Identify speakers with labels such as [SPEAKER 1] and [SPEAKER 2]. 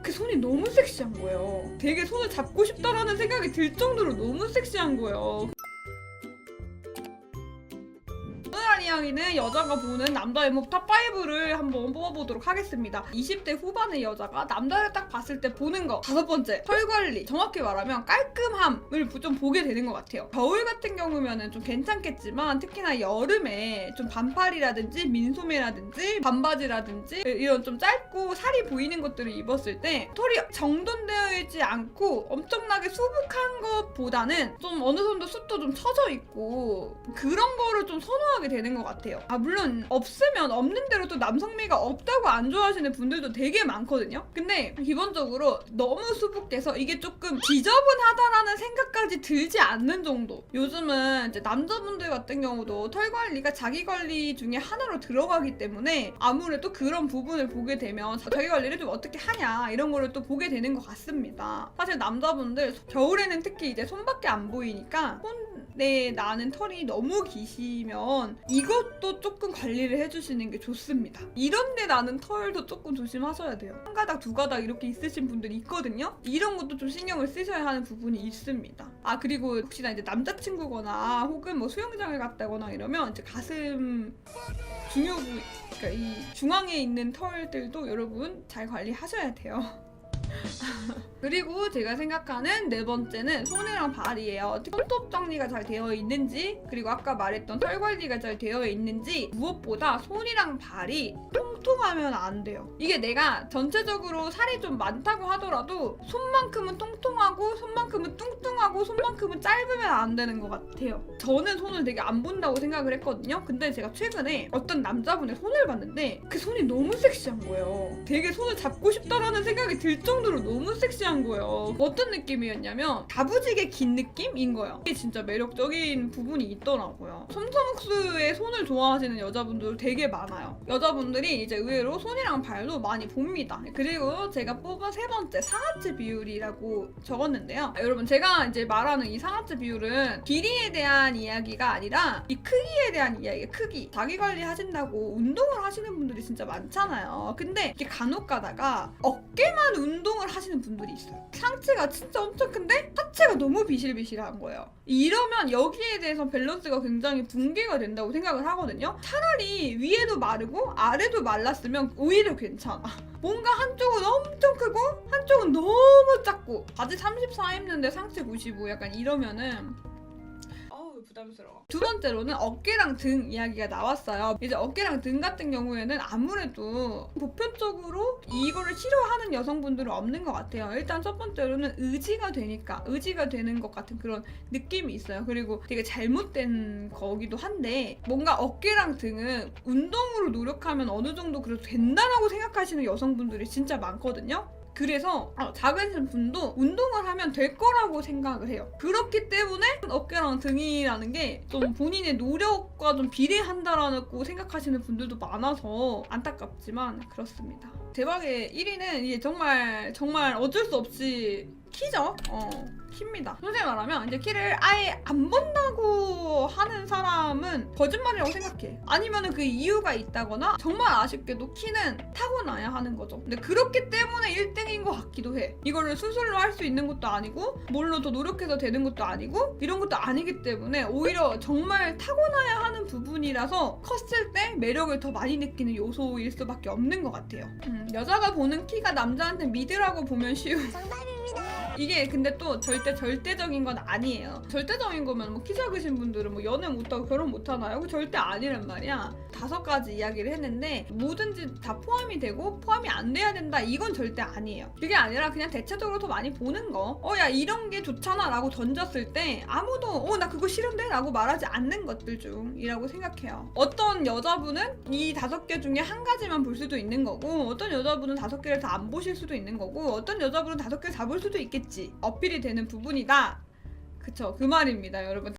[SPEAKER 1] 그 손이 너무 섹시한 거예요. 되게 손을 잡고 싶다라는 생각이 들 정도로 너무 섹시한 거예요. 오늘 이야기는 여자가 보는 남자 외모 탑5를 한번 뽑아보도록 하겠습니다. 20대 후반의 여자가 남자를 딱 봤을 때 보는 거. 5번째, 털 관리. 정확히 말하면 깔끔함을 좀 보게 되는 것 같아요. 겨울 같은 경우면은 좀 괜찮겠지만 특히나 여름에 좀 반팔이라든지 민소매라든지 반바지라든지 이런 좀 짧고 살이 보이는 것들을 입었을 때 털이 정돈되어 있지 않고 엄청나게 수북한 것보다는 좀 어느 정도 숱도 좀 처져 있고 그런 거를 좀 선호하게 되는 것 같아요. 물론 없으면 없는 대로 또 남성미가 없다고 안 좋아하시는 분들도 되게 많거든요. 근데 기본적으로 너무 수북해서 이게 조금 지저분하다라는 생각까지 들지 않는 정도. 요즘은 이제 남자분들 같은 경우도 털 관리가 자기 관리 중에 하나로 들어가기 때문에 아무래도 그런 부분을 보게 되면 자기 관리를 좀 어떻게 하냐 이런 거를 또 보게 되는 것 같습니다. 사실 남자분들 겨울에는 특히 이제 손밖에 안 보이니까 손에 나는 털이 너무 기시면 이것도 조금 관리를 해주시는 게 좋습니다. 이런데 나는 털도 조금 조심하셔야 돼요. 한 가닥 두 가닥 이렇게 있으신 분들이 있거든요. 이런 것도 좀 신경을 쓰셔야 하는 부분이 있습니다. 그리고 혹시나 이제 남자친구거나 혹은 뭐 수영장을 갔다거나 이러면 이제 가슴 중요 부위, 그러니까 이 중앙에 있는 털들도 여러분 잘 관리하셔야 돼요. 그리고 제가 생각하는 네 번째는 손이랑 발이에요. 손톱 정리가 잘 되어 있는지, 그리고 아까 말했던 털 관리가 잘 되어 있는지, 무엇보다 손이랑 발이 통통하면 안 돼요. 이게 내가 전체적으로 살이 좀 많다고 하더라도 손만큼은 통통하고 손만큼은 뚱뚱하고 손만큼은 짧으면 안 되는 것 같아요. 저는 손을 되게 안 본다고 생각을 했거든요. 근데 제가 최근에 어떤 남자분의 손을 봤는데 그 손이 너무 섹시한 거예요. 되게 손을 잡고 싶다라는 생각이 들 정도로 너무 섹시한 거예요. 어떤 느낌이었냐면 다부지게 긴 느낌인 거예요. 이게 진짜 매력적인 부분이 있더라고요. 솜사목수의 손을 좋아하시는 여자분들 되게 많아요. 여자분들이 이제 의외로 손이랑 발도 많이 봅니다. 그리고 제가 뽑은 세 번째, 상하체 비율이라고 적었는데요. 여러분, 제가 이제 말하는 이 상하체 비율은 길이에 대한 이야기가 아니라 이 크기에 대한 이야기예요. 크기. 자기 관리 하신다고 운동을 하시는 분들이 진짜 많잖아요. 근데 이게 간혹 가다가 어깨만 운동을 하시는 분들이 있어요. 상체가 진짜 엄청 큰데 하체가 너무 비실비실한 거예요. 이러면 여기에 대해서 밸런스가 굉장히 붕괴가 된다고 생각을 하거든요. 차라리 위에도 마르고 아래도 말랐으면 오히려 괜찮아. 뭔가 한쪽은 엄청 크고 한쪽은 너무 작고 바지 34 입는데 상체 95 약간 이러면은 부담스러워. 두 번째로는 어깨랑 등 이야기가 나왔어요. 이제 어깨랑 등 같은 경우에는 아무래도 보편적으로 이거를 싫어하는 여성분들은 없는 것 같아요. 일단 첫 번째로는 의지가 되는 것 같은 그런 느낌이 있어요. 그리고 되게 잘못된 거기도 한데 뭔가 어깨랑 등은 운동으로 노력하면 어느 정도 그래도 된다라고 생각하시는 여성분들이 진짜 많거든요. 그래서 작으신 분도 운동을 하면 될 거라고 생각을 해요. 그렇기 때문에 어깨랑 등이라는 게 좀 본인의 노력과 좀 비례한다라고 생각하시는 분들도 많아서 안타깝지만 그렇습니다. 대박의 1위는 이게 정말 어쩔 수 없이 키죠? 키입니다. 솔직히 말하면 이제 키를 아예 안 본다고 하는 사람은 거짓말이라고 생각해. 아니면은 그 이유가 있다거나 정말 아쉽게도 키는 타고나야 하는 거죠. 근데 그렇기 때문에 1등인 것 같기도 해. 이거를 수술로 할 수 있는 것도 아니고 뭘로 더 노력해서 되는 것도 아니고 이런 것도 아니기 때문에 오히려 정말 타고나야 하는 부분이라서 컸을 때 매력을 더 많이 느끼는 요소일 수밖에 없는 것 같아요. 여자가 보는 키가 남자한테 미드라고 보면 쉬운 이게 근데 또 절대적인 건 아니에요. 절대적인 거면 뭐 키 작으신 분들은 뭐 연애 못하고 결혼 못하나요? 그거 절대 아니란 말이야. 5가지 이야기를 했는데 뭐든지 다 포함이 되고 포함이 안 돼야 된다 이건 절대 아니에요. 그게 아니라 그냥 대체적으로 더 많이 보는 거. 야 이런 게 좋잖아 라고 던졌을 때 아무도 나 그거 싫은데? 라고 말하지 않는 것들 중이라고 생각해요. 어떤 여자분은 이 5개 중에 한 가지만 볼 수도 있는 거고 어떤 여자분은 5개를 다 안 보실 수도 있는 거고 어떤 여자분은 5개를 다 볼 수도 있겠지. 어필이 되는 부분이다. 그쵸, 그 말입니다 여러분.